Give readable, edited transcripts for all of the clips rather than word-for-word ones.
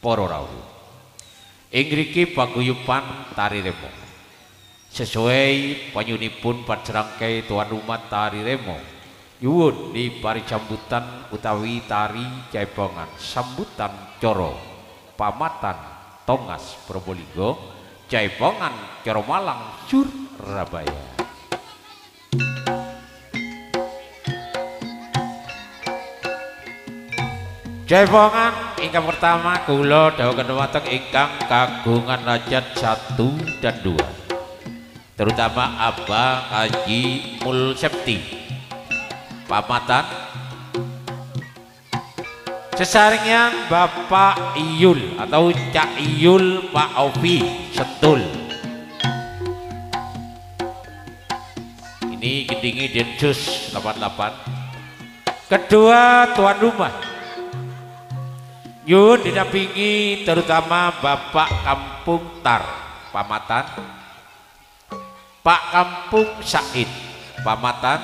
para rawuh. Ing ngriki paguyuban tari remo. Sesuai panyunipun pacerangkai tuan rumah tari remo. Nyuwun dipari sambutan utawi tari jaipongan sambutan coro pamatan Tongas Probolinggo jaipongan coro Malang Surabaya. Jaipongan ingkang pertama kula dawuh dhumateng ingkang kagungan hajat 1 dan 2. Terutama Abang Haji Mulsepti pamatan sesarengan Bapak Iyul atau Cak Iyul Pak Ovi Sentul. Ini gendingi Densus 88. Kedua tuan rumah Yun didampingi terutama Bapak Kampung Tar pamatan, Pak Kampung Said pamatan,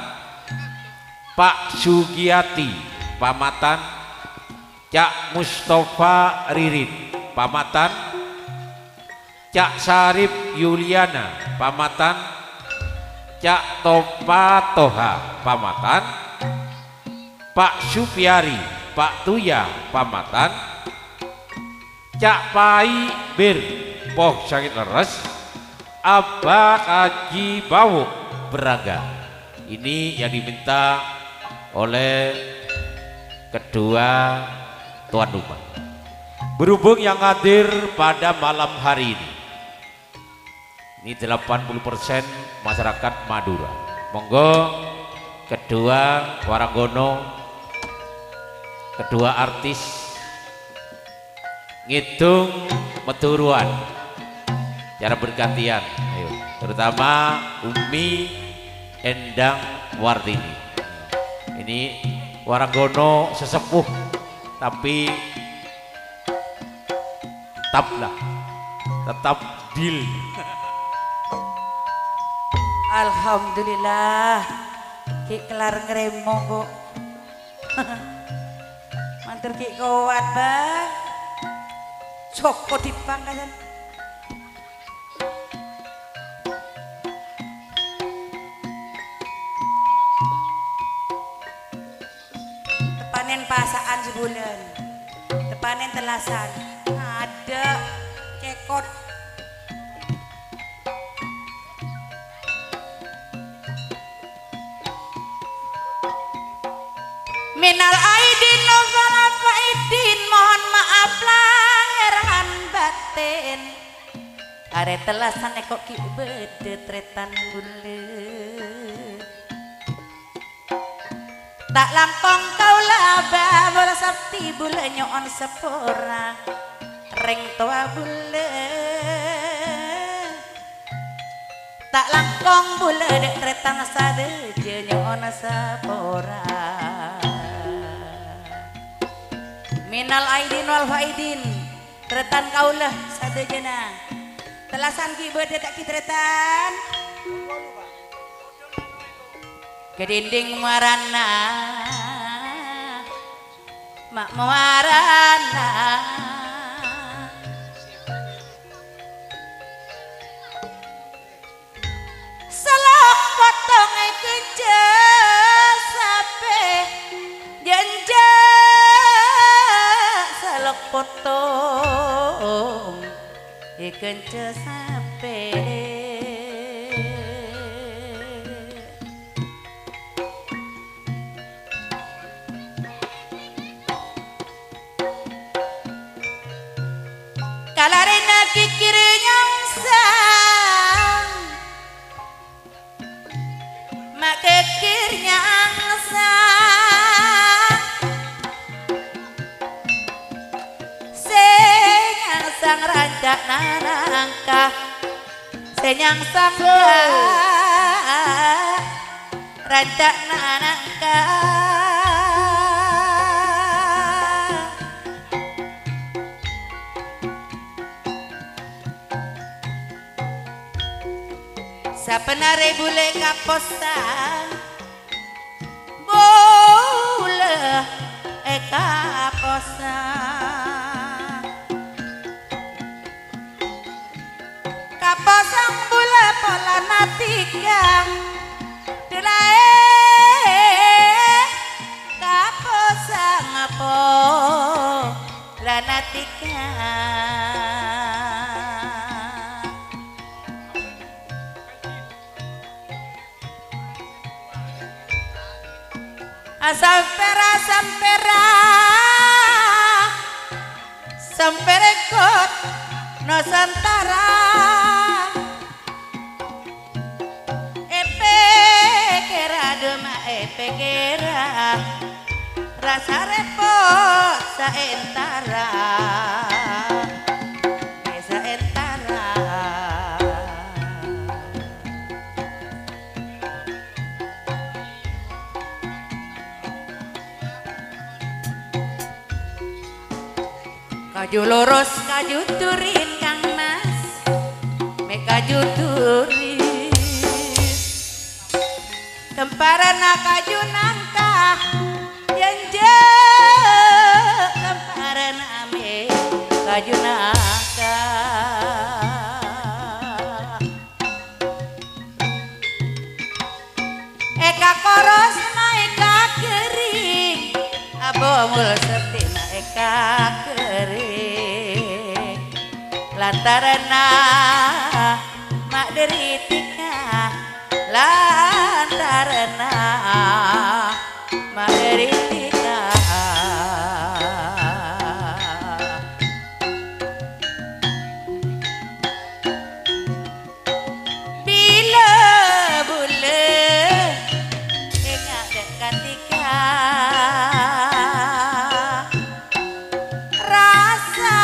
Pak Sugiati pamatan, Cak Mustafa Ririn pamatan, Cak Sarip Yuliana pamatan, Cak Topa Toha pamatan, Pak Supiari Pak Tuya pamatan, Cak Pai Bir Poh Sakit Leres, Abah Haji Bawu Beraga. Ini yang diminta oleh kedua tuan rumah. Berhubung yang hadir pada malam hari ini 80% masyarakat Madura. Monggo kedua Waranggono, kedua artis ngitung meturuan cara bergantian, ayo, terutama Umi Endang Wardini. Ini Waranggono sesepuh tapi tetap deal. Alhamdulillah ki kelar ngremo kok. Mantur ki kuat bang. Joko dipangkasan. Tepanen pasaan sebulan. Tepanen telasan. Ada kekot. Minal aidin wal faidin, mohon maaf lahiran batin. Are telasan kok ki bede tretan bulet. Tak langkong kaula babol sabti bulan nyon sepora ring tua bulet. Tak langkong bulet tretan sadeje nyon sepora. Minal aidin wal faidin, tretan kaulah sadejana. Telasan ki bede tak ki tretan. Kedinding marana, mak marana. Selok potong kenje sape jenje. Selok potong kenje sape. Kalarena kikir nyangsang, mak kikir nyangsang, senyangsang rancak nanangkah, senyangsang rancak nanangkah. Sapenare bule kaposta, bule kaposta. natika delae kapo sangapo lanatika sampera samperekot nusantara epekera dema epekera rasa repot saentara saentara kaju lurus kaju turin Kang Mas me kaju turin kemparana kaju nangka yenje kemparana me kaju nangka eka koros ma eka kering abomul seperti ma eka kering lantarana mak deritika lantarana mak deritika bila bule ingat dekat tika rasa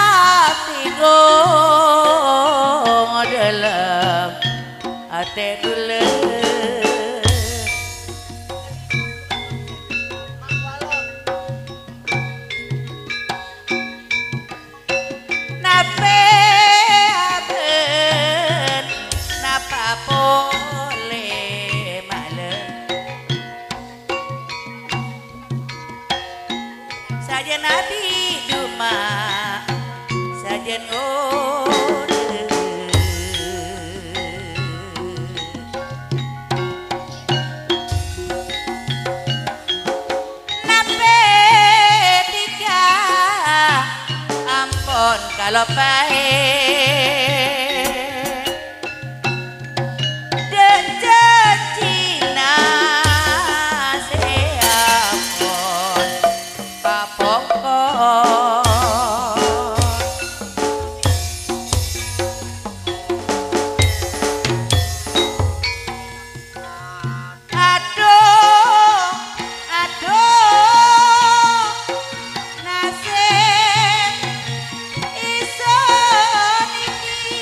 tigo dalam hati gula nape aben napa boleh malam saja nabi duma saja kalau baik dan Cina seapun papokon aduh nasib ison iki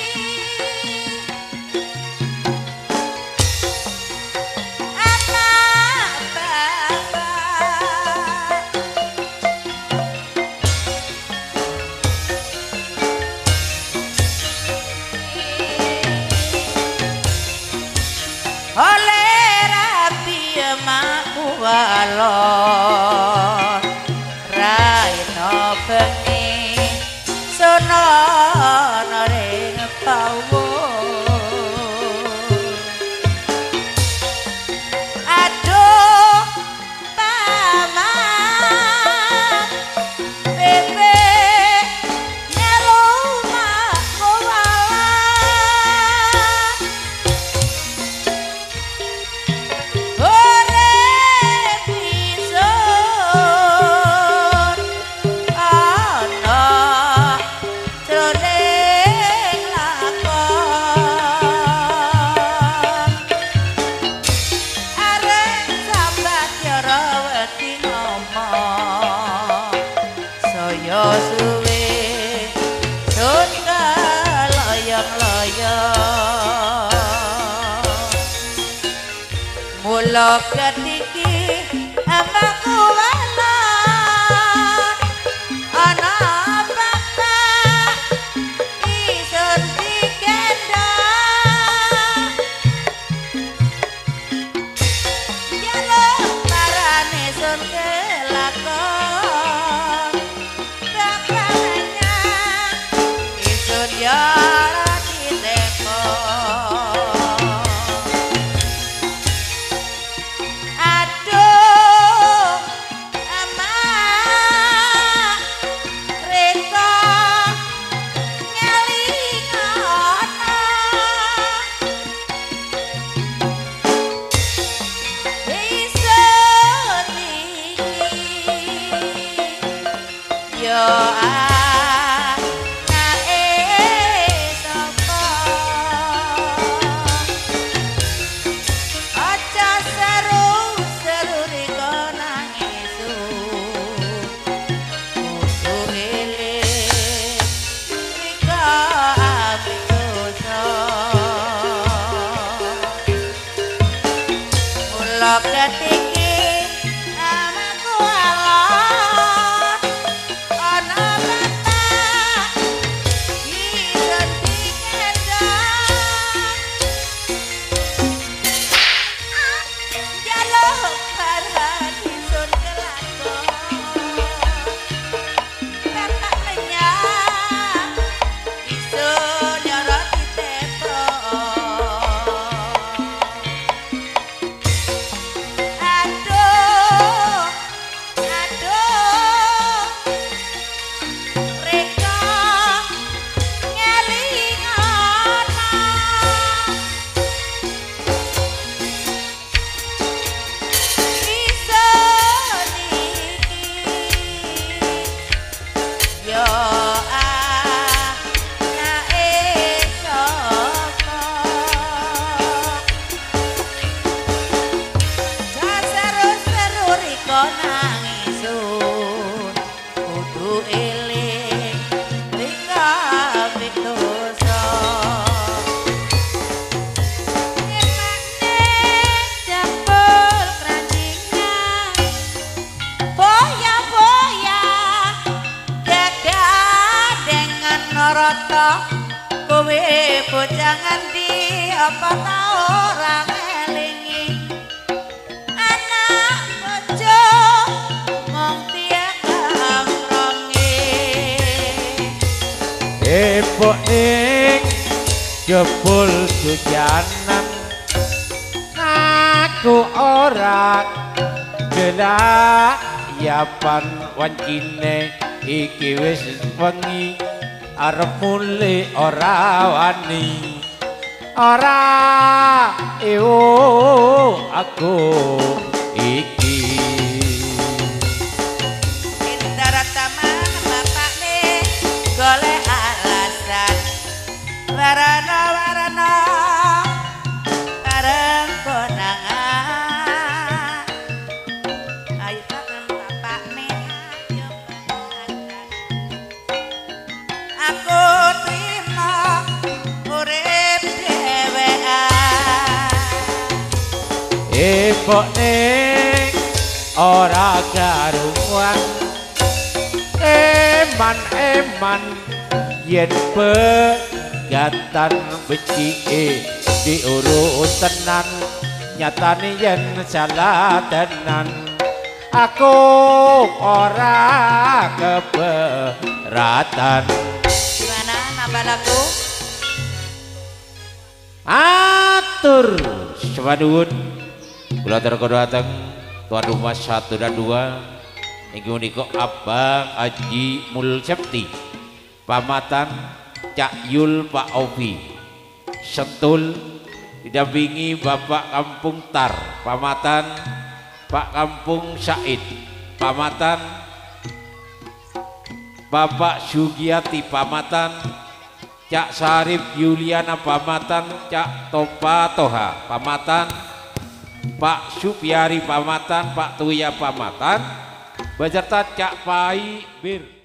anak bapak oleh rapi emakku walon raino bengi sono ring pawo aduh paman bebe nyelu makku walon urip isun ana jroning lakon arep sambat yara wedi ngomong saya suwe sun loyong-loyong mula ketiki amaku walon ana bapak isun digendong jaluk marane sun kelakon bapaknya isun yara ditekon rata-rata kowe bocah ngendi apa ta ora ngelingi anak bojo mung tiang kamronge epok ning jebul hujanan aku ora gelak yapan wancine iki wis wengi arep mule ora wani ora aku iki Indaratama bapakne golek alasan warana bareng konangan ayo tangan bapakne ayo balasan aku trimo urip dhewean epok ning ora karuan eman yen pegatan becike diurut tenan nyatane yen salah tenan aku ora keberatan gimana nambah lagu atur sepaduhun kula terkodo dateng tuan rumah 1 dan 2 inggih menika Abang Haji Mulcepti pamatan Cak Yul Pak Ovi Sentul didampingi Bapak Kampung Tar pamatan Pak Kampung Said pamatan Bapak Sugiati pamatan Cak Sarif Yuliana pamatan Cak Topa Toha pamatan Pak Supiari pamatan Pak Tuya pamatan beserta Cak Pai Bir